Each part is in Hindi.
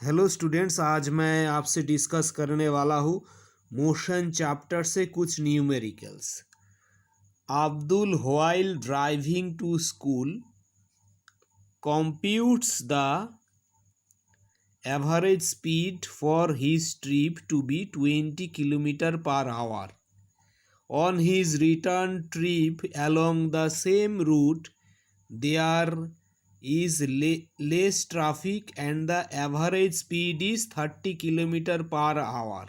हेलो स्टूडेंट्स, आज मैं आपसे डिस्कस करने वाला हूँ मोशन चैप्टर से कुछ numericals. Abdul while driving to school computes the average speed for his trip to be 20 km per hour. On his return trip along the same route, there is less traffic and the average speed is 30 km per hour.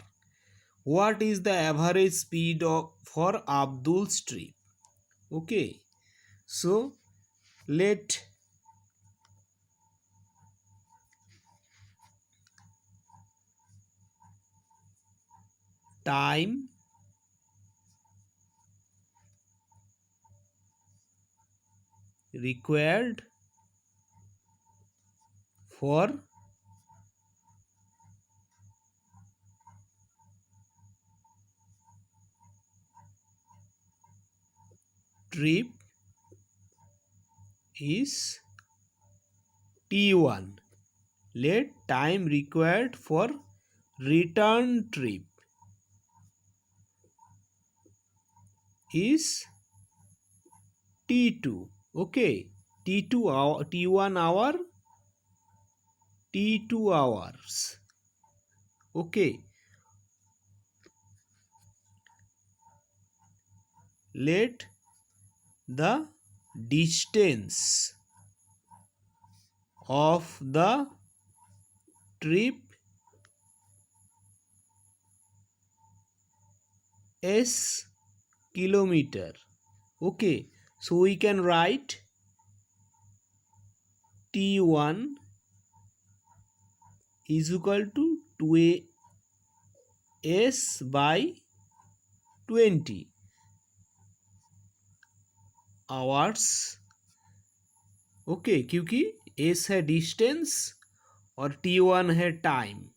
What is the average speed for Abdul's trip? Okay, so let time required for trip is T1. Let time required for return trip is T2. Okay, T2 hour, T1 hour, T2 hours. Okay, let the distance of the trip s kilometer. Okay, so we can write T1 is equal to 2s by 20 hours. Okay, क्योंकि s है डिस्टेंस और T1 है टाइम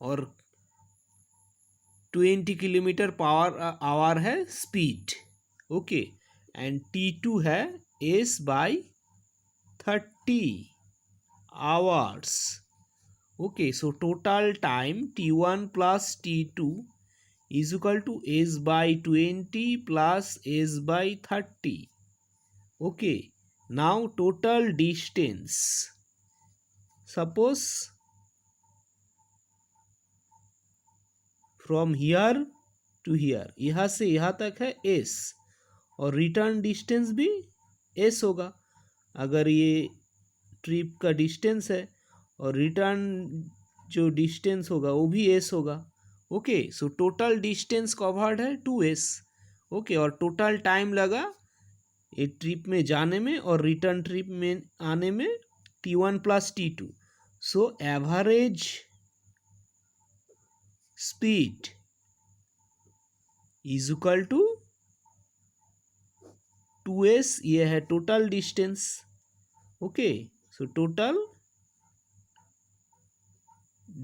और 20 किलोमीटर पर आवर है स्पीड. ओके, एंड T2 है s by 30 hours. Okay, so total time T1 plus T2 is equal to s by 20 plus s by 30. Okay, now total distance. Suppose from here to here, यहाँ से यहाँ तक है s और रिटर्न डिस्टेंस भी s होगा. अगर ये ट्रिप का डिस्टेंस है और रिटर्न जो डिस्टेंस होगा वो भी s होगा. Okay, so total distance covered है 2s. ओके, और टोटल टाइम लगा एक ट्रिप में जाने में और रिटर्न ट्रिप में आने में T1 plus T2. So average speed is equal to 2s. ये है total distance. Okay, so total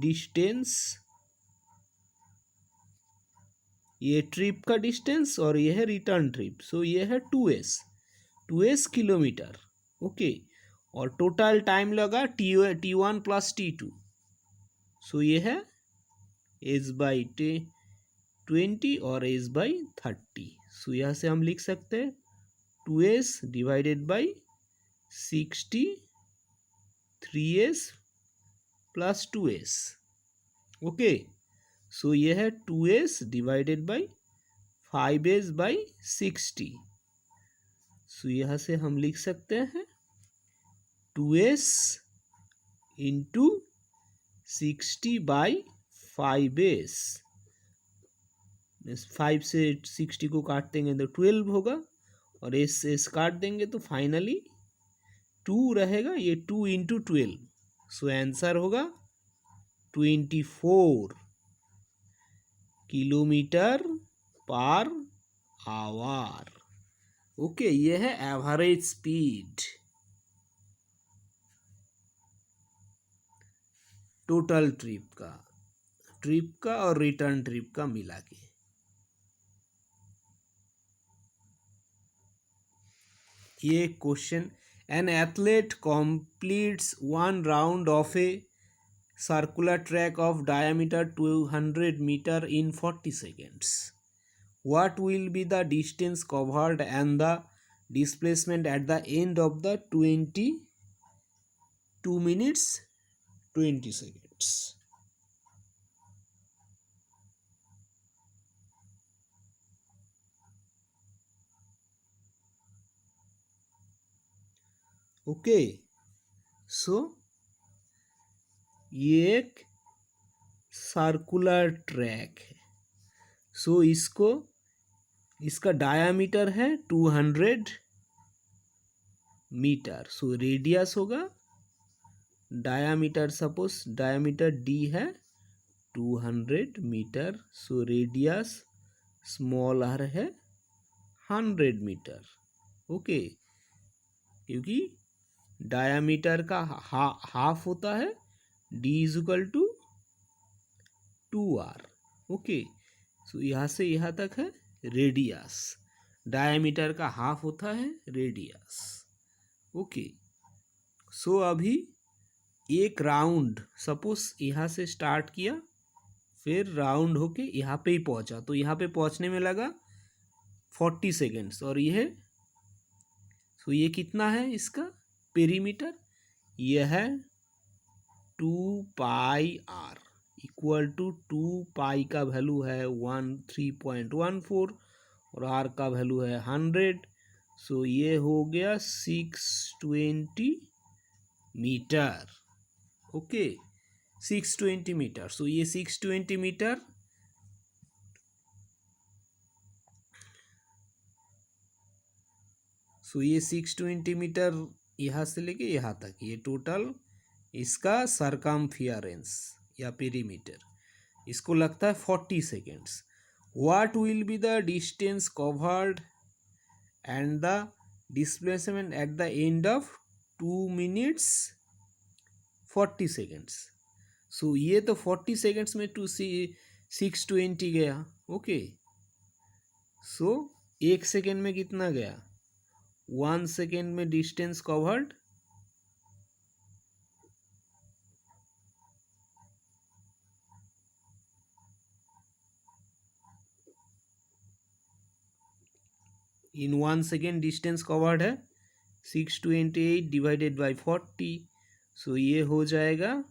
distance, ये ट्रिप का डिस्टेंस और ये है रिटर्न ट्रिप. सो ये है 2s किलोमीटर. ओके, और टोटल टाइम लगा T1 प्लस T2. सो ये है s बाई 20 और s बाई 30. सो यहाँ से हम लिख सकते हैं 2s divided by 60 3s plus 2s. Okay, so ये है 2s divided by 5s by 60. सो यहाँ से हम लिख सकते हैं 2s इंटू 60 बाई 5s. 5 से 60 को काट देंगे तो 12 होगा और s काट देंगे तो फाइनली 2 रहेगा. ये 2 इंटू 12. सो आंसर होगा 24 किलोमीटर पर आवर. ओके, ये है एवरेज स्पीड टोटल ट्रिप का और रिटर्न ट्रिप का मिला के. ये question, an athlete completes one round of a circular track of diameter 200 meter in 40 seconds. What will be the distance covered and the displacement at the end of the 22 minutes 20 seconds? Okay, so ये एक सर्कुलर ट्रैक है. सो इसका डायामीटर है 200 मीटर. सो रेडियस होगा डायामीटर, सपोज डायामीटर डी है 200 metre. So radius small R है 100 मीटर. ओके, क्योंकि डायामीटर का हाफ होता है D is equal to 2r. Okay, so यहाँ से यहाँ तक है रेडियस. डायामीटर का हाफ होता है रेडियस. ओके, सो अभी एक राउंड सपोज यहाँ से स्टार्ट किया, फिर राउंड होके यहाँ पे ही पहुँचा. तो यहाँ पे पहुँचने में लगा 40 सेकेंड्स. और ये कितना है इसका पेरीमीटर? यह है 2πr इक्वल टू 2π का वैल्यू है 13.14 और r का वैल्यू है 100. सो ये हो गया 620 मीटर. Okay, 620 metre. सो ये 620 मीटर ये 620 मीटर यहाँ से लेके यहाँ तक, ये टोटल इसका सरकमफियरेंस या पेरीमीटर. इसको लगता है 40 seconds. What will be the distance covered and the displacement at the end of 2 minutes 40 seconds. So ये तो 40 सेकेंड्स में 620 गया. ओके, सो 1 सेकेंड में कितना गया? 1 सेकेंड में distance covered in 1 second distance covered है 628 डिवाइडेड बाई 40. सो ये हो जाएगा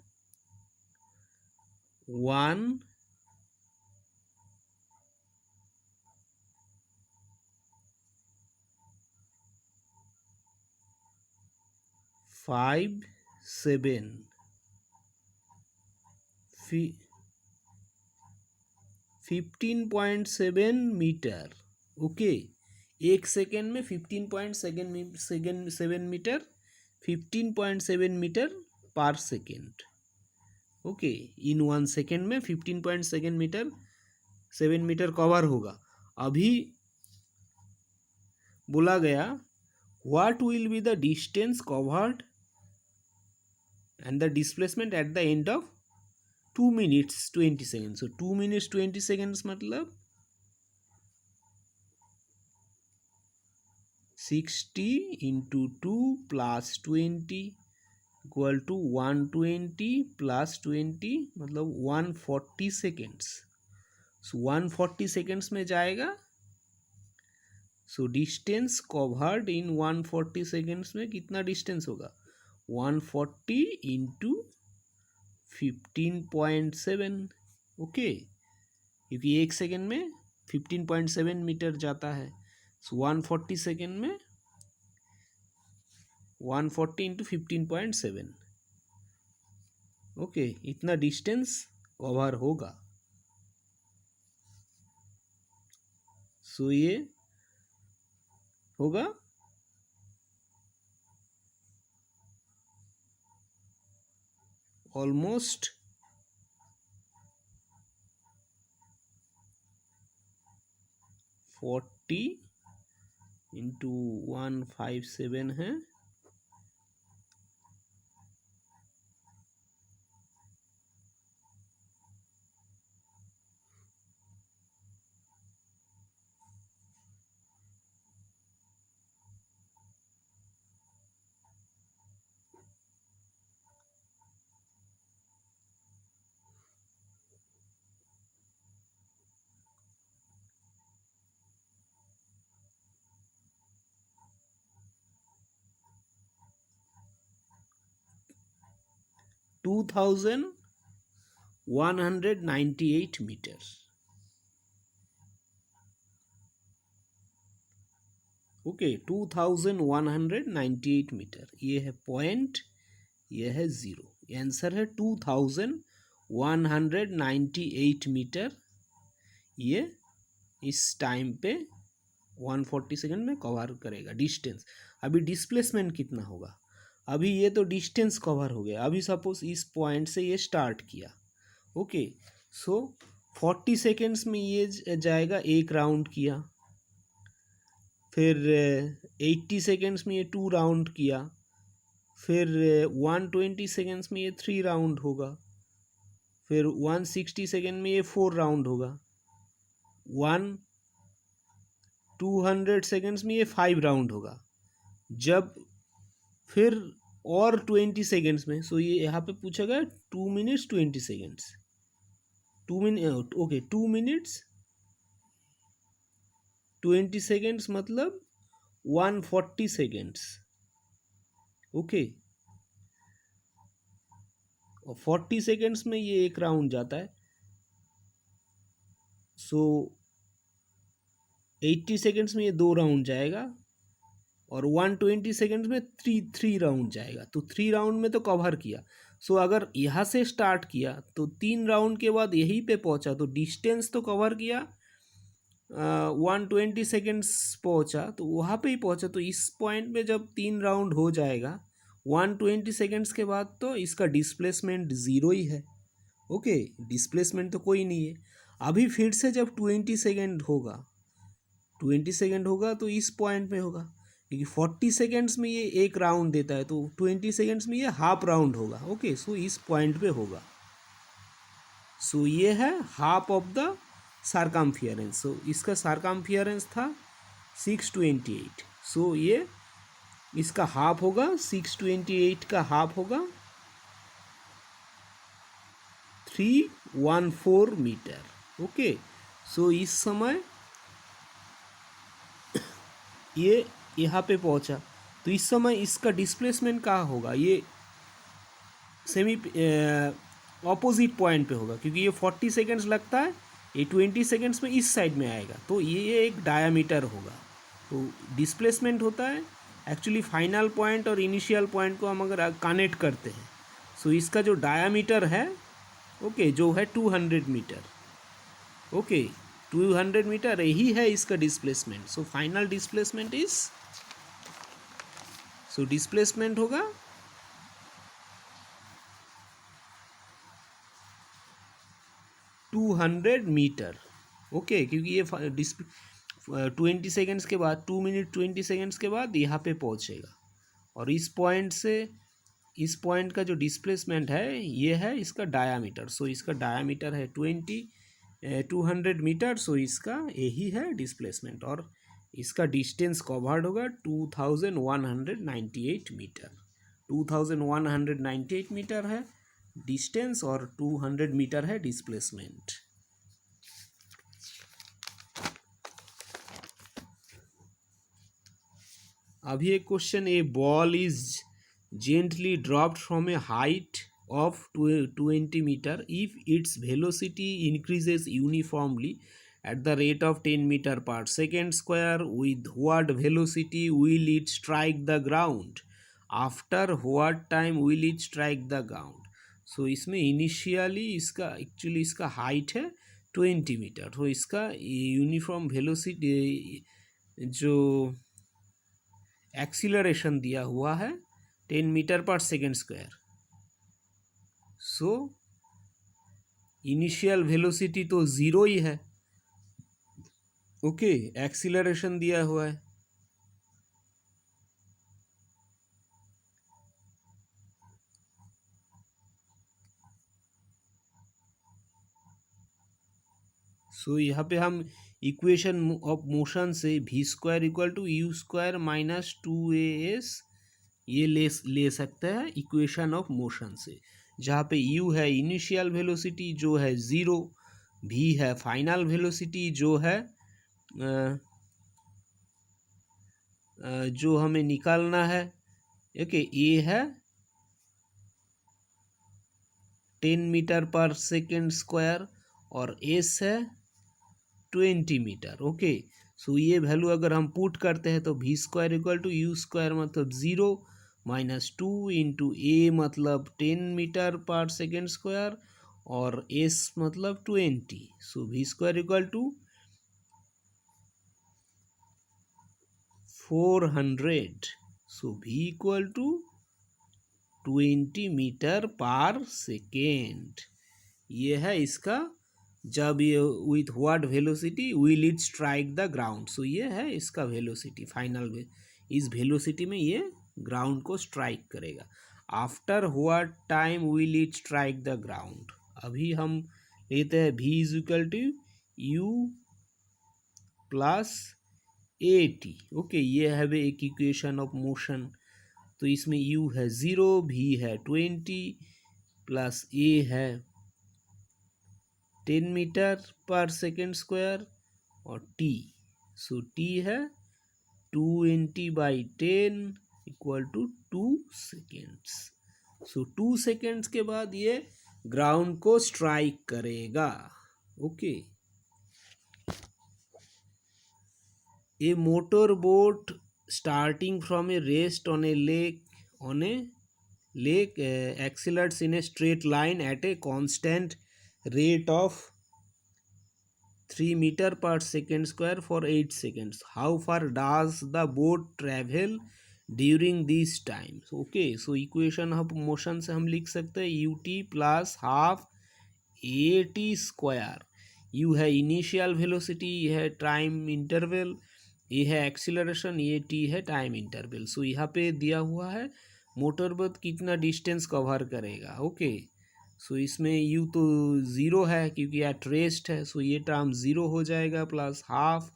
15.7 मीटर. ओके, 1 सेकेंड में 15.7 metre, 15.7 metre per second. Okay, इन 1 सेकेंड में 15.7 मीटर 7 मीटर कवर होगा. अभी बोला गया what will be the distance covered and the displacement at the end of 2 minutes 20 seconds. So 2 minutes 20 seconds मतलब 60 into 2 plus 20 equal to 120 plus 20 मतलब 140 seconds. So 140 seconds में जाएगा. So distance covered in 140 seconds में कितना distance होगा? 140 into 15.7. ओके, क्योंकि 1 सेकेंड में 15.7 मीटर जाता है. सो 140 सेकेंड में 140 इंटू 15.7. ओके, इतना डिस्टेंस कवर होगा. सो ये होगा ऑलमोस्ट 40 इंटू 157 है. 2198 मीटर। ओके, 2198 मीटर, ये है पॉइंट, ये है ज़ीरो। आंसर है 2198 मीटर। ये इस टाइम पे 140 सेकेंड में कवर करेगा डिस्टेंस। अभी डिस्प्लेसमेंट कितना होगा? अभी ये तो डिस्टेंस कवर हो गया। अभी सपोज इस पॉइंट से ये स्टार्ट किया, ओके, सो 40 सेकेंड्स में ये जाएगा, एक राउंड किया। फिर 80 सेकेंड्स में ये 2 राउंड किया। फिर 120 सेकेंड्स में ये 3 राउंड होगा। फिर 160 सेकेंड में ये 4 राउंड होगा। 200 सेकेंड्स में ये 5 राउंड होगा। जब फिर और 20 सेकेंड्स में, सो ये यहाँ पे पूछा गया 2 minutes 20 seconds, 2 minute, okay, 2 minutes 20 seconds मतलब 140 सेकेंड्स, ओके। और 40 सेकेंड्स में ये एक राउंड जाता है, सो 80 सेकेंड्स में ये 2 राउंड जाएगा। और 120 सेकेंड्स में थ्री राउंड जाएगा। तो 3 राउंड में तो कवर किया। सो अगर यहाँ से स्टार्ट किया तो 3 राउंड के बाद यहीं पे पहुँचा, तो डिस्टेंस तो कवर किया, 120 सेकेंड्स पहुँचा, तो वहाँ पे ही पहुँचा। तो इस पॉइंट में जब 3 राउंड हो जाएगा 120 सेकेंड्स के बाद, तो इसका डिस्प्लेसमेंट ज़ीरो ही है, ओके। डिस्प्लेसमेंट तो कोई नहीं है। अभी फिर से जब 20 सेकेंड होगा तो इस पॉइंट में होगा, क्योंकि 40 सेकेंड्स में ये एक राउंड देता है, तो 20 सेकेंड्स में ये हाफ राउंड होगा, ओके। सो इस पॉइंट पे होगा। सो ये है हाफ ऑफ द सार्कम्फियरेंस। सो इसका सार्कम्फियरेंस था 628। सो ये इसका हाफ होगा, 628 का हाफ होगा 314 मीटर, ओके। सो इस समय ये यहाँ पे पहुँचा, तो इस समय इसका डिस्प्लेसमेंट कहाँ होगा? ये सेमी ऑपोजिट पॉइंट पे होगा, क्योंकि ये 40 सेकेंड्स लगता है, ये 20 सेकेंड्स में इस साइड में आएगा, तो ये एक डायामीटर होगा। तो डिस्प्लेसमेंट होता है एक्चुअली फाइनल पॉइंट और इनिशियल पॉइंट को हम अगर कनेक्ट करते हैं, सो इसका जो डायामीटर है, ओके, जो है 200 मीटर, ओके, 200 मीटर यही है इसका displacement. So final displacement is, so displacement होगा 200 मीटर, ओके। क्योंकि ये 20 सेकेंड्स के बाद, 2 मिनट 20 सेकेंड्स के बाद यहाँ पे पहुँचेगा। और इस पॉइंट से इस पॉइंट का जो डिस्प्लेसमेंट है ये है इसका डायामीटर। सो इसका डायामीटर है 200 मीटर। सो इसका यही है डिस्प्लेसमेंट, और इसका डिस्टेंस कवर्ड होगा 2198 मीटर। 2198 मीटर है डिस्टेंस और 200 मीटर है डिस्प्लेसमेंट। अभी एक question, A ball is gently dropped from A height of 20 meter if its velocity increases uniformly at the rate of 10 meter per second square, with what velocity will it strike the ground, after what time will it strike the ground? So इसमें इनिशियली इसका एक्चुअली इसका हाइट है 20 मीटर, तो इसका यूनिफॉर्म वेलोसिटी जो एक्सीलरेशन दिया हुआ है 10 metre per second square. So initial velocity तो ज़ीरो ही है, ओके, एक्सीलरेशन दिया हुआ है। सो यहाँ पे हम इक्वेशन ऑफ मोशन से v square equal to u square minus 2as ये ले सकते हैं इक्वेशन ऑफ मोशन से, जहाँ पे u है इनिशियल वेलोसिटी जो है ज़ीरो, v है फाइनल वेलोसिटी जो है जो हमें निकालना है, ओके, a है 10 मीटर पर सेकेंड स्क्वायर और एस है 20 मीटर। ओके, सो ये वैल्यू अगर हम पुट करते हैं तो v square equal to u square मतलब 0 माइनस 2 इंटू ए मतलब 10 मीटर पर सेकेंड स्क्वायर और एस मतलब 20। So V square equal to 400। So V equal to 20 metre per second. ये है इसका, जब ये with what velocity will it strike the ground. So ये है इसका वेलोसिटी फाइनल इस वेलोसिटी में ये ग्राउंड को स्ट्राइक करेगा। After what time will it strike the ground. अभी हम लेते हैं v is equal to u plus a t. Okay, ये है एक इक्वेशन ऑफ मोशन। तो इसमें u है 0, v है 20 प्लस a है 10 मीटर पर सेकेंड स्क्वायर और t। सो t है 20/10 equal to 2 seconds. So 2 seconds के बाद ये ग्राउंड को स्ट्राइक करेगा। Okay, a motor boat starting from a rest on a lake accelerates in a straight line at a constant rate of 3 meter per second square for 8 seconds. How far does the boat travel during this time? Okay, so equation of motion से हम लिख सकते हैं ut plus half A T square. u है इनिशियल वेलोसिटी, ये है टाइम इंटरवल, ये है एक्सीलरेशन, ये t है टाइम इंटरवल। सो यहाँ पे दिया हुआ है मोटर बोट कितना डिस्टेंस कवर करेगा। ओके, सो इसमें u तो 0 है क्योंकि एट रेस्ट है, सो ये टर्म 0 हो जाएगा प्लस हाफ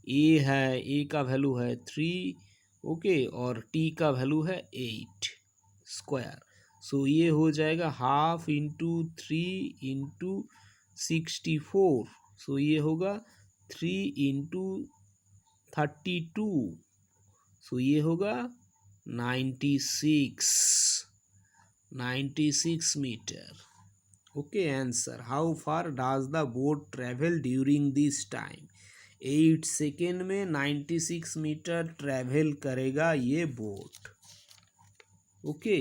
a है, a का वैल्यू है 3। ओके, और t का वैल्यू है 8 स्क्वायर। सो ये हो जाएगा हाफ इंटू 3 इंटू 64। सो ये होगा 3 इंटू 32। सो ये होगा 96 metre. Okay, answer how far does the boat travel during this time. 8 second में 96 मीटर ट्रेवल करेगा ये बोट। ओके।